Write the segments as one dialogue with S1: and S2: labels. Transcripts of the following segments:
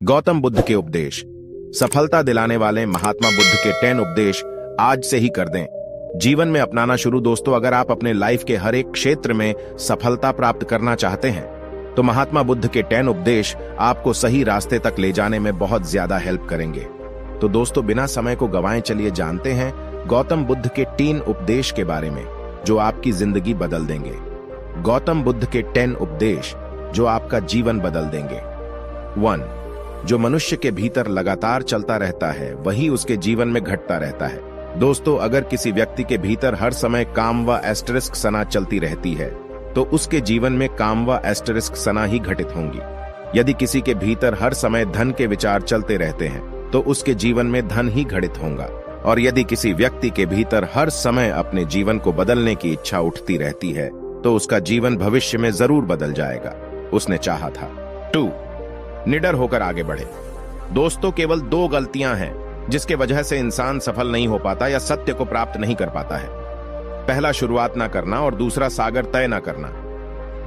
S1: गौतम बुद्ध के उपदेश। सफलता दिलाने वाले महात्मा बुद्ध के 10 उपदेश आज से ही कर दें, जीवन में अपनाना शुरू। दोस्तों, अगर आप अपने लाइफ के हर एक क्षेत्र में सफलता प्राप्त करना चाहते हैं तो महात्मा बुद्ध के 10 उपदेश आपको सही रास्ते तक ले जाने में बहुत ज्यादा हेल्प करेंगे। तो दोस्तों, बिना समय को गंवाए चलिए जानते हैं गौतम बुद्ध के 3 उपदेश के बारे में जो आपकी जिंदगी बदल देंगे। गौतम बुद्ध के 10 उपदेश जो आपका जीवन बदल देंगे। 1. जो मनुष्य के भीतर लगातार चलता रहता है वही उसके जीवन में घटता रहता है। दोस्तों, अगर किसी व्यक्ति के भीतर हर समय काम व एस्टरिस्क सना चलती रहती है तो उसके जीवन में काम व एस्टरिस्क सना ही घटित होंगी। यदि किसी के भीतर हर समय धन के विचार चलते रहते हैं तो उसके जीवन में धन ही घटित होगा। और यदि किसी व्यक्ति के भीतर हर समय अपने जीवन को बदलने की इच्छा उठती रहती है तो उसका जीवन भविष्य में जरूर बदल जाएगा। उसने चाहा था। 2. निडर होकर आगे बढ़े। दोस्तों, केवल 2 गलतियां हैं जिसके वजह से इंसान सफल नहीं हो पाता या सत्य को प्राप्त नहीं कर पाता है। पहला, शुरुआत ना करना और दूसरा, सागर तय ना करना।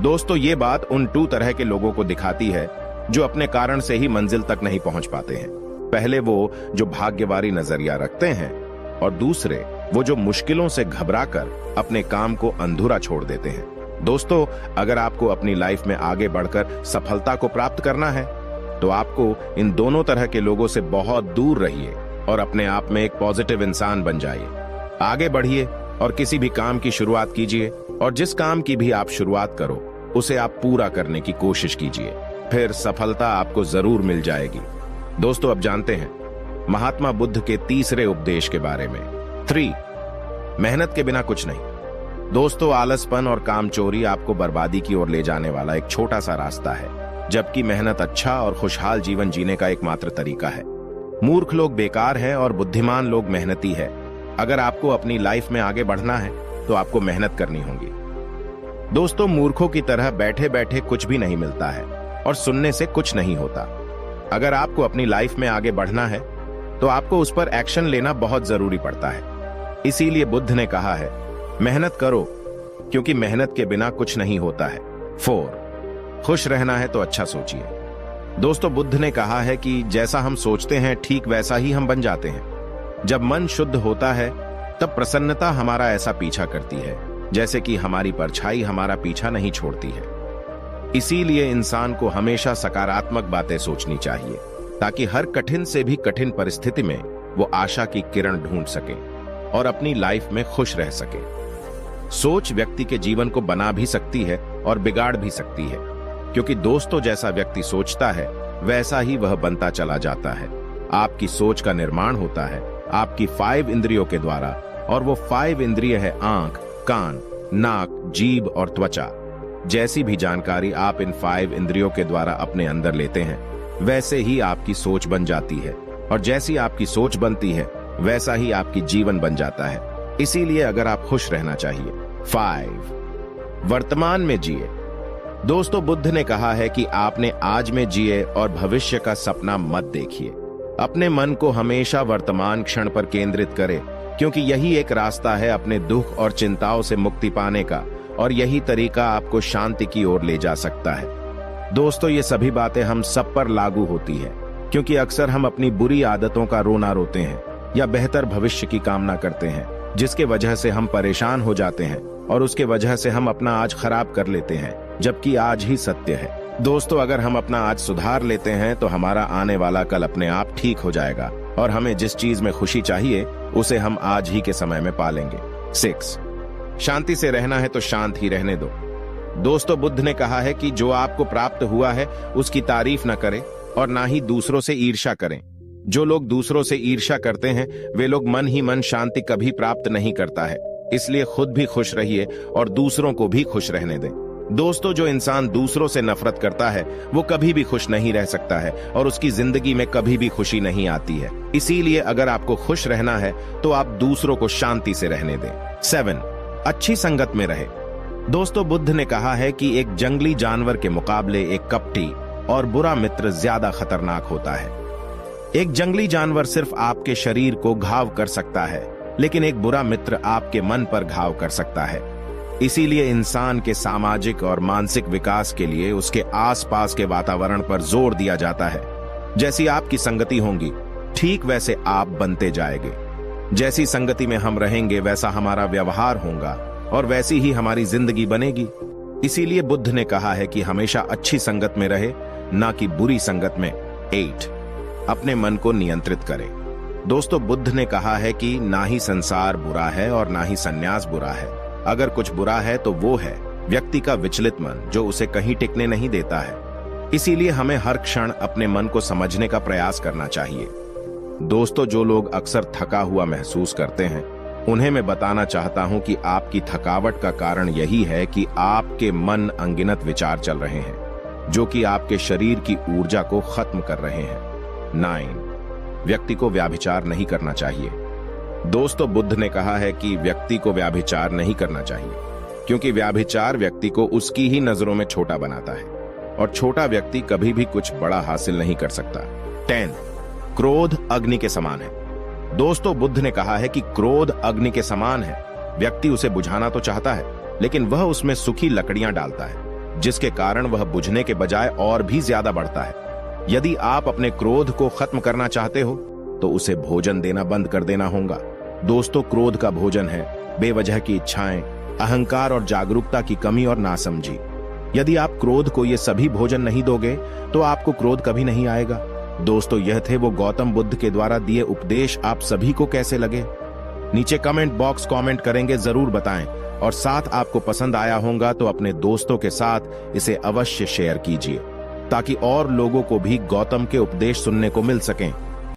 S1: दोस्तों, ये बात उन 2 तरह के लोगों को दिखाती है जो अपने कारण से ही मंजिल तक नहीं पहुंच पाते हैं। पहले वो जो भाग्यवारी नजरिया रखते हैं और दूसरे वो जो मुश्किलों से घबराकर अपने काम को अधूरा छोड़ देते हैं। दोस्तों, अगर आपको अपनी लाइफ में आगे बढ़कर सफलता को प्राप्त करना है तो आपको इन दोनों तरह के लोगों से बहुत दूर रहिए और अपने आप में एक पॉजिटिव इंसान बन जाइए। आगे बढ़िए और किसी भी काम की शुरुआत कीजिए और जिस काम की भी आप शुरुआत करो उसे आप पूरा करने की कोशिश कीजिए, फिर सफलता आपको जरूर मिल जाएगी। दोस्तों, अब जानते हैं महात्मा बुद्ध के 3रे उपदेश के बारे में। 3. मेहनत के बिना कुछ नहीं। दोस्तों, आलसपन और कामचोरी आपको बर्बादी की ओर ले जाने वाला एक छोटा सा रास्ता है, जबकि मेहनत अच्छा और खुशहाल जीवन जीने का एकमात्र तरीका है। मूर्ख लोग बेकार हैं और बुद्धिमान लोग मेहनती है। अगर आपको अपनी लाइफ में आगे बढ़ना है तो आपको मेहनत करनी होगी। दोस्तों, मूर्खों की तरह बैठे बैठे कुछ भी नहीं मिलता है और सुनने से कुछ नहीं होता। अगर आपको अपनी लाइफ में आगे बढ़ना है तो आपको उस पर एक्शन लेना बहुत जरूरी पड़ता है। इसीलिए बुद्ध ने कहा है, मेहनत करो क्योंकि मेहनत के बिना कुछ नहीं होता है। 4. खुश रहना है तो अच्छा सोचिए। दोस्तों, बुद्ध ने कहा है कि जैसा हम सोचते हैं ठीक वैसा ही हम बन जाते हैं। जब मन शुद्ध होता है तब प्रसन्नता हमारा ऐसा पीछा करती है जैसे कि हमारी परछाई हमारा पीछा नहीं छोड़ती है। इसीलिए इंसान को हमेशा सकारात्मक बातें सोचनी चाहिए ताकि हर कठिन से भी कठिन परिस्थिति में वो आशा की किरण ढूंढ सके और अपनी लाइफ में खुश रह सके। सोच व्यक्ति के जीवन को बना भी सकती है और बिगाड़ भी सकती है, क्योंकि दोस्तों, जैसा व्यक्ति सोचता है वैसा ही वह बनता चला जाता है। आपकी सोच का निर्माण होता है आपकी 5 इंद्रियों के द्वारा, और वो 5 इंद्रिय है आंख, कान, नाक, जीभ और त्वचा। जैसी भी जानकारी आप इन 5 इंद्रियों के द्वारा अपने अंदर लेते हैं वैसे ही आपकी सोच बन जाती है, और जैसी आपकी सोच बनती है वैसा ही आपकी जीवन बन जाता है। इसीलिए अगर आप खुश रहना चाहिए। 5. वर्तमान में जिए। दोस्तों, बुद्ध ने कहा है कि आपने आज में जिए और भविष्य का सपना मत देखिए। अपने मन को हमेशा वर्तमान क्षण पर केंद्रित करें, क्योंकि यही एक रास्ता है अपने दुख और चिंताओं से मुक्ति पाने का, और यही तरीका आपको शांति की ओर ले जा सकता है। दोस्तों, ये सभी बातें हम सब पर लागू होती है, क्योंकि अक्सर हम अपनी बुरी आदतों का रोना रोते हैं या बेहतर भविष्य की कामना करते हैं, जिसके वजह से हम परेशान हो जाते हैं और उसके वजह से हम अपना आज खराब कर लेते हैं, जबकि आज ही सत्य है। दोस्तों, अगर हम अपना आज सुधार लेते हैं तो हमारा आने वाला कल अपने आप ठीक हो जाएगा, और हमें जिस चीज में खुशी चाहिए उसे हम आज ही के समय में पालेंगे। 6. शांति से रहना है तो शांत ही रहने दो। दोस्तों, बुद्ध ने कहा है कि जो आपको प्राप्त हुआ है उसकी तारीफ न करें और ना ही दूसरों से ईर्ष्या करें। जो लोग दूसरों से ईर्ष्या करते हैं वे लोग मन ही मन शांति कभी प्राप्त नहीं करता है। इसलिए खुद भी खुश रहिए और दूसरों को भी खुश रहने दें। दोस्तों, जो इंसान दूसरों से नफरत करता है वो कभी भी खुश नहीं रह सकता है और उसकी जिंदगी में कभी भी खुशी नहीं आती है। इसीलिए अगर आपको खुश रहना है तो आप दूसरों को शांति से रहने दें। 7. अच्छी संगत में रहे। दोस्तों, बुद्ध ने कहा है कि एक जंगली जानवर के मुकाबले एक कपटी और बुरा मित्र ज्यादा खतरनाक होता है। एक जंगली जानवर सिर्फ आपके शरीर को घाव कर सकता है, लेकिन एक बुरा मित्र आपके मन पर घाव कर सकता है। इसीलिए इंसान के सामाजिक और मानसिक विकास के लिए उसके आसपास के वातावरण पर जोर दिया जाता है। जैसी आपकी संगति होंगी ठीक वैसे आप बनते जाएंगे। जैसी संगति में हम रहेंगे वैसा हमारा व्यवहार होगा और वैसी ही हमारी जिंदगी बनेगी। इसीलिए बुद्ध ने कहा है कि हमेशा अच्छी संगत में रहे, ना कि बुरी संगत में। 8 अपने मन को नियंत्रित करें। दोस्तों, बुद्ध ने कहा है कि ना ही संसार बुरा है और ना ही संन्यास बुरा है। अगर कुछ बुरा है तो वो है व्यक्ति का विचलित मन, जो उसे कहीं टिकने नहीं देता है। इसीलिए हमें हर क्षण अपने मन को समझने का प्रयास करना चाहिए। दोस्तों, जो लोग अक्सर थका हुआ महसूस करते हैं, उन्हें मैं बताना चाहता हूं कि आपकी थकावट का कारण यही है कि आपके मन अनगिनत विचार चल रहे हैं, जो कि आपके शरीर की ऊर्जा को खत्म कर रहे हैं। 9 व्यक्ति को व्यभिचार नहीं करना चाहिए। दोस्तों, बुद्ध ने कहा है कि व्यक्ति को व्यभिचार नहीं करना चाहिए, क्योंकि व्यभिचार व्यक्ति को उसकी ही नजरों में छोटा बनाता है और छोटा व्यक्ति कभी भी कुछ बड़ा हासिल नहीं कर सकता। 10 क्रोध अग्नि के समान है। दोस्तों, बुद्ध ने कहा है कि क्रोध अग्नि के समान है। व्यक्ति उसे बुझाना तो चाहता है, लेकिन वह उसमें सूखी लकड़ियां डालता है, जिसके कारण वह बुझने के बजाय और भी ज्यादा बढ़ता है। यदि आप अपने क्रोध को खत्म करना चाहते हो तो उसे भोजन देना बंद कर देना होगा। दोस्तों, क्रोध का भोजन है बेवजह की इच्छाएं, अहंकार और जागरूकता की कमी और नासमझी। यदि आप क्रोध को ये सभी भोजन नहीं दोगे तो आपको क्रोध कभी नहीं आएगा। दोस्तों, यह थे वो गौतम बुद्ध के द्वारा दिए उपदेश। आप सभी को कैसे लगे? नीचे कमेंट बॉक्स कमेंट करेंगे, जरूर बताएं। और साथ आपको पसंद आया होगा तो अपने दोस्तों के साथ इसे अवश्य शेयर कीजिए, ताकि और लोगों को भी गौतम के उपदेश सुनने को मिल सकें।